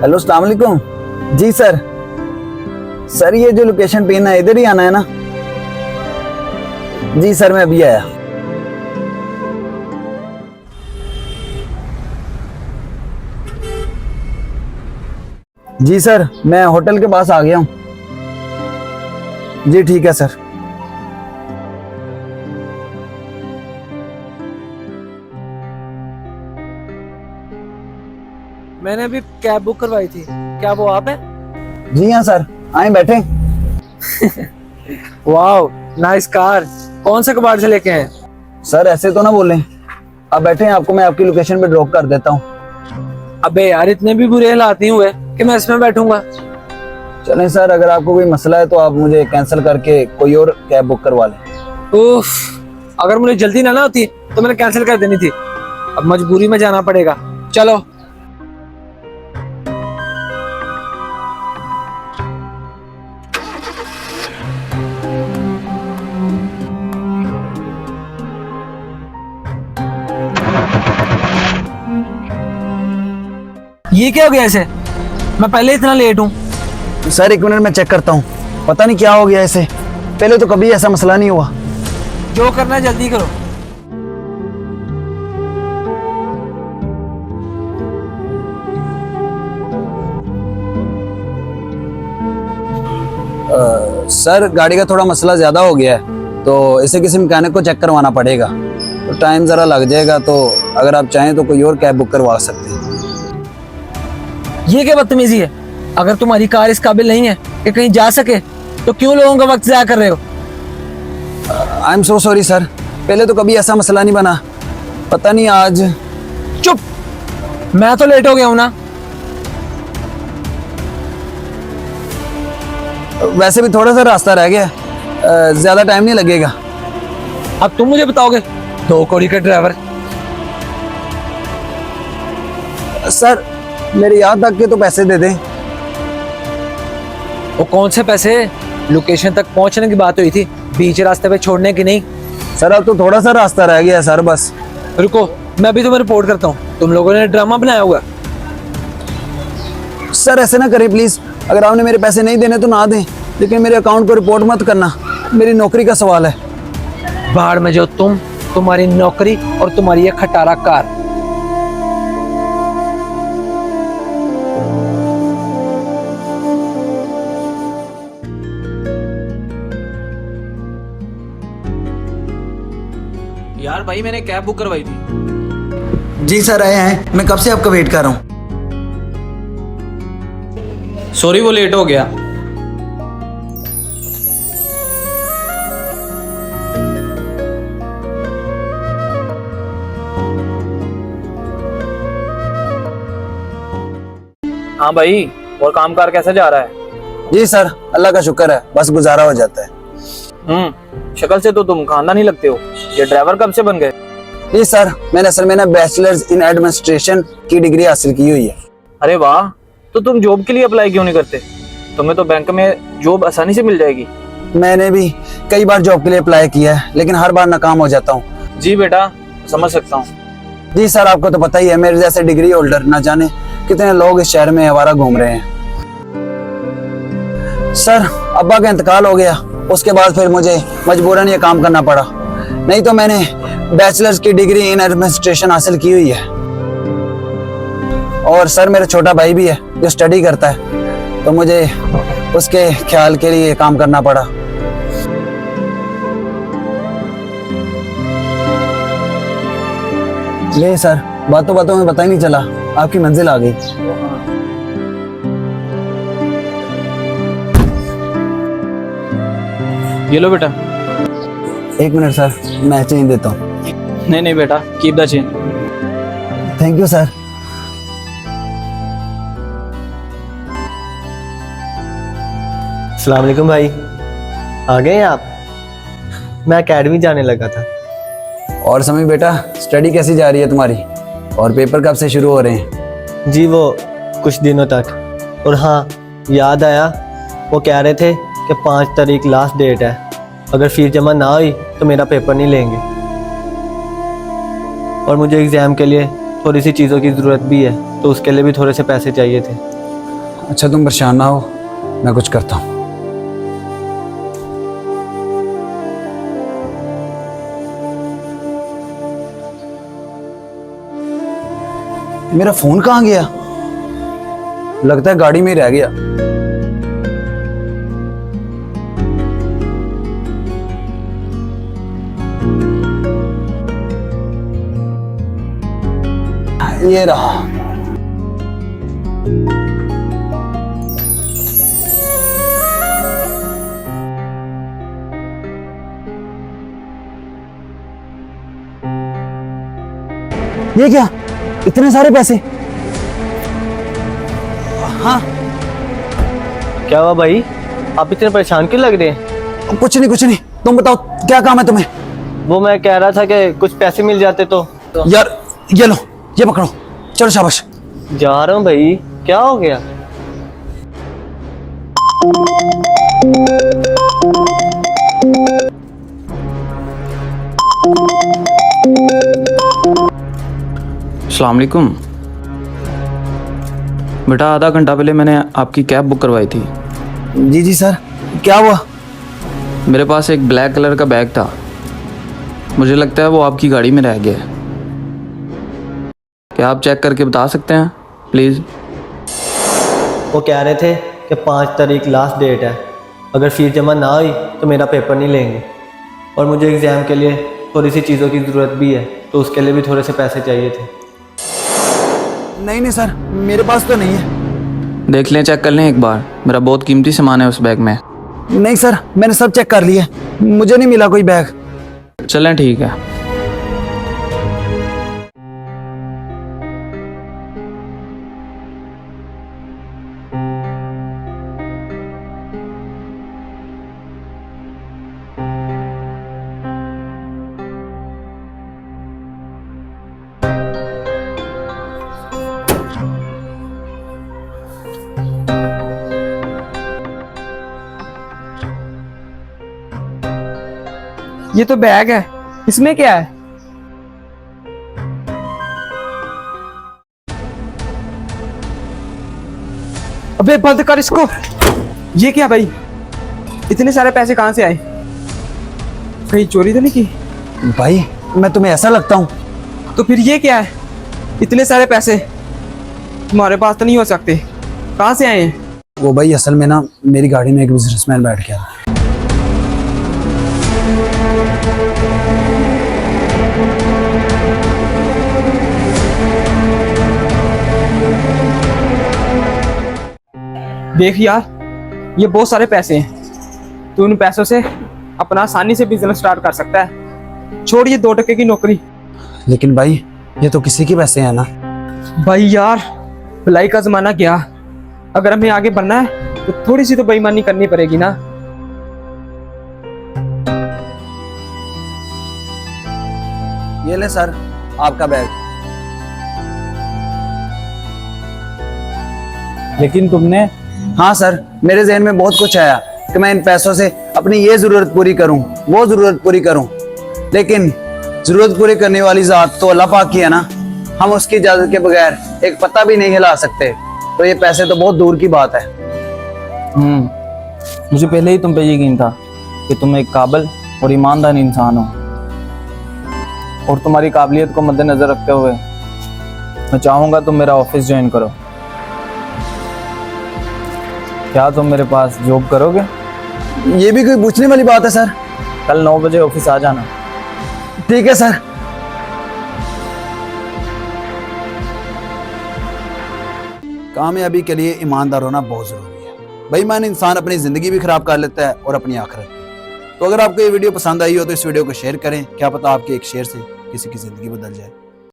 Hello, अस्सलाम वालेकुम। जी sir. Sir ये जो लोकेशन पिन है इधर ही आना है ना? जी सर, मैं अभी आया। जी सर, मैं होटल के पास आ गया हूँ। जी ठीक है सर। मैंने अभी कैब बुक करवाई थी, क्या वो आप हैं? जी हाँ सर, आए बैठे। Wow, nice car. कौन सा कबाड़ से लेके आए? सर ऐसे तो ना बोलें, आप बैठे हैं, आपको मैं आपकी लोकेशन पे ड्रॉप कर देता हूँ। अबे यार, इतने भी बुरे हालात नहीं हुए कि मैं इसमें बैठूंगा। चलें सर, अगर आपको कोई मसला है तो आप मुझे कैंसिल करके कोई और कैब बुक करवा लें। उफ, अगर मुझे जल्दी ना होती तो मैंने कैंसिल कर देनी थी। अब मजबूरी में जाना पड़ेगा। चलो। ये क्या हो गया ऐसे? मैं पहले इतना लेट हूँ। सर एक मिनट, मैं चेक करता हूँ। पता नहीं क्या हो गया ऐसे, पहले तो कभी ऐसा मसला नहीं हुआ। जो करना है जल्दी करो। सर गाड़ी का थोड़ा मसला ज़्यादा हो गया है, तो इसे किसी मैकेनिक को चेक करवाना पड़ेगा, तो टाइम ज़रा लग जाएगा। तो अगर आप चाहें तो कोई और कैब बुक करवा सकते हैं। ये क्या बदतमीजी है? अगर तुम्हारी कार इस काबिल नहीं है कि कहीं जा सके तो क्यों लोगों का वक्त ज़ाया कर रहे हो? I am so sorry sir, पहले तो कभी ऐसा मसला नहीं बना, पता नहीं आज। चुप, मैं तो लेट हो गया हूं ना। वैसे भी थोड़ा सा रास्ता रह गया, ज़्यादा टाइम नहीं लगेगा। अब तुम मुझे बताओगे? 2 कौड़ी का ड्राइवर। सर मेरे यहाँ तक के तो पैसे दे दें। वो कौन से पैसे? लोकेशन तक पहुंचने की बात हुई थी, बीच रास्ते पे छोड़ने की नहीं। सर अब तो थोड़ा सा रास्ता रह गया है सर, बस। रुको, मैं अभी तुम्हें रिपोर्ट करता हूँ। तुम लोगों ने ड्रामा बनाया होगा। सर ऐसे ना करें प्लीज़, अगर आपने मेरे पैसे नहीं देने तो ना दें, लेकिन मेरे अकाउंट को रिपोर्ट मत करना, मेरी नौकरी का सवाल है। बाहर में जो तुम, तुम्हारी नौकरी और तुम्हारी ये खटारा कार। यार भाई, मैंने कैब बुक करवाई थी। जी सर आए हैं, मैं कब से आपका वेट कर रहा हूँ। सॉरी, वो लेट हो गया। हाँ भाई, और कामकाज कैसा जा रहा है? जी सर अल्लाह का शुक्र है, बस गुजारा हो जाता है। शक्ल से तो तुम खानदानी लगते हो। ये ड्राइवर कब से बन गए? जी सर, मैंने असल में ना बैचलर्स इन एडमिनिस्ट्रेशन की डिग्री हासिल की हुई है। अरे वाह, तो तुम जॉब के लिए अप्लाई क्यों नहीं करते? तुम्हें तो बैंक में जॉब आसानी से मिल जाएगी। मैंने भी कई बार जॉब के लिए अप्लाई किया है, लेकिन हर बार नाकाम हो जाता हूँ। जी बेटा, समझ सकता हूँ। जी सर, आपको तो पता ही है, मेरे जैसे डिग्री होल्डर ना जाने कितने लोग इस शहर में आवारा घूम रहे हैं। सर अब्बा का इंतकाल हो गया, उसके बाद फिर मुझे मजबूरन ये काम करना पड़ा, नहीं तो मैंने बैचलर्स की डिग्री इन एडमिनिस्ट्रेशन हासिल की हुई है। और सर मेरा छोटा भाई भी है जो स्टडी करता है, तो मुझे उसके ख्याल के लिए काम करना पड़ा। ले सर, बातों बातों में पता ही नहीं चला आपकी मंजिल आ गई। ये लो बेटा। एक मिनट सर, मैं चेंज देता हूँ। नहीं नहीं बेटा, keep the change. Thank you sir. अस्सलाम वालेकुम भाई, आ गए हैं आप? मैं एकेडमी जाने लगा था। और समी बेटा, स्टडी कैसी जा रही है तुम्हारी, और पेपर कब से शुरू हो रहे हैं? जी वो कुछ दिनों तक। और हाँ, याद आया, वो कह रहे थे कि 5 तारीख लास्ट डेट है, अगर फीस जमा ना हुई तो मेरा पेपर नहीं लेंगे। और मुझे एग्ज़ाम के लिए थोड़ी सी चीज़ों की ज़रूरत भी है, तो उसके लिए भी थोड़े से पैसे चाहिए थे। अच्छा तुम परेशान ना हो, मैं कुछ करता हूँ। मेरा फोन कहाँ गया? लगता है गाड़ी में ही रह गया। ये रहा। ये क्या, इतने सारे पैसे? हाँ क्या हुआ भाई, आप इतने परेशान क्यों लग रहे हैं? कुछ नहीं, तुम बताओ क्या काम है तुम्हें? वो मैं कह रहा था कि कुछ पैसे मिल जाते तो। यार ये लो, ये पकड़ो, चलो शाबाश। जा रहा हूँ भाई, क्या हो गया? अस्सलाम वालेकुम। बेटा आधा घंटा पहले मैंने आपकी कैब बुक करवाई थी। जी सर, क्या हुआ? मेरे पास एक ब्लैक कलर का बैग था, मुझे लगता है वो आपकी गाड़ी में रह गया है। क्या आप चेक करके बता सकते हैं प्लीज़? वो कह रहे थे कि 5 तारीख लास्ट डेट है, अगर फीस जमा ना हुई तो मेरा पेपर नहीं लेंगे, और मुझे एग्ज़ाम के लिए थोड़ी सी चीज़ों की ज़रूरत भी है, तो उसके लिए भी थोड़े से पैसे चाहिए थे। नहीं सर, मेरे पास तो नहीं है। देख लें, चेक कर लें एक बार, मेरा बहुत कीमती सामान है उस बैग में। नहीं सर, मैंने सब चेक कर लिया, मुझे नहीं मिला कोई बैग। चलें ठीक है। ये तो बैग है, इसमें क्या है? अबे बंद कर इसको। ये क्या भाई, इतने सारे पैसे कहां से आए? कहीं चोरी तो नहीं की? भाई मैं तुम्हें ऐसा लगता हूँ? तो फिर ये क्या है? इतने सारे पैसे तुम्हारे पास तो नहीं हो सकते, कहां से आए हैं? वो भाई असल में ना, मेरी गाड़ी में एक बिजनेसमैन बैठ गया। देख यार, ये बहुत सारे पैसे हैं, तू उन पैसों से अपना आसानी से बिजनेस स्टार्ट कर सकता है। छोड़ ये 2 टके की नौकरी। लेकिन भाई ये तो किसी के पैसे हैं ना। भाई यार, भलाई का जमाना गया, अगर हमें आगे बढ़ना है तो थोड़ी सी तो बेईमानी करनी पड़ेगी ना। ये ले सर, आपका बैग। लेकिन तुमने? हाँ सर, मेरे जहन में बहुत कुछ आया कि मैं इन पैसों से अपनी ये जरूरत पूरी करूं, वो जरूरत पूरी करूं, लेकिन जरूरत पूरी करने वाली जात तो अल्लाह पाक की है ना। हम उसकी इजाजत के बगैर एक पत्ता भी नहीं हिला सकते, तो ये पैसे तो बहुत दूर की बात है। मुझे पहले ही तुम पे यकीन था कि तुम एक काबिल और ईमानदार इंसान हो, और तुम्हारी काबिलियत को मद्देनजर रखते हुए मैं चाहूँगा तुम मेरा ऑफिस ज्वाइन करो। क्या तुम मेरे पास जॉब करोगे? ये भी कोई पूछने वाली बात है सर? कल 9 बजे ऑफिस आ जाना। ठीक है सर। कामयाबी के लिए ईमानदार होना बहुत जरूरी है। बेईमान इंसान अपनी जिंदगी भी खराब कर लेता है और अपनी आखिरत। तो अगर आपको ये वीडियो पसंद आई हो तो इस वीडियो को शेयर करें, क्या पता आपके एक शेयर से किसी की जिंदगी बदल जाए।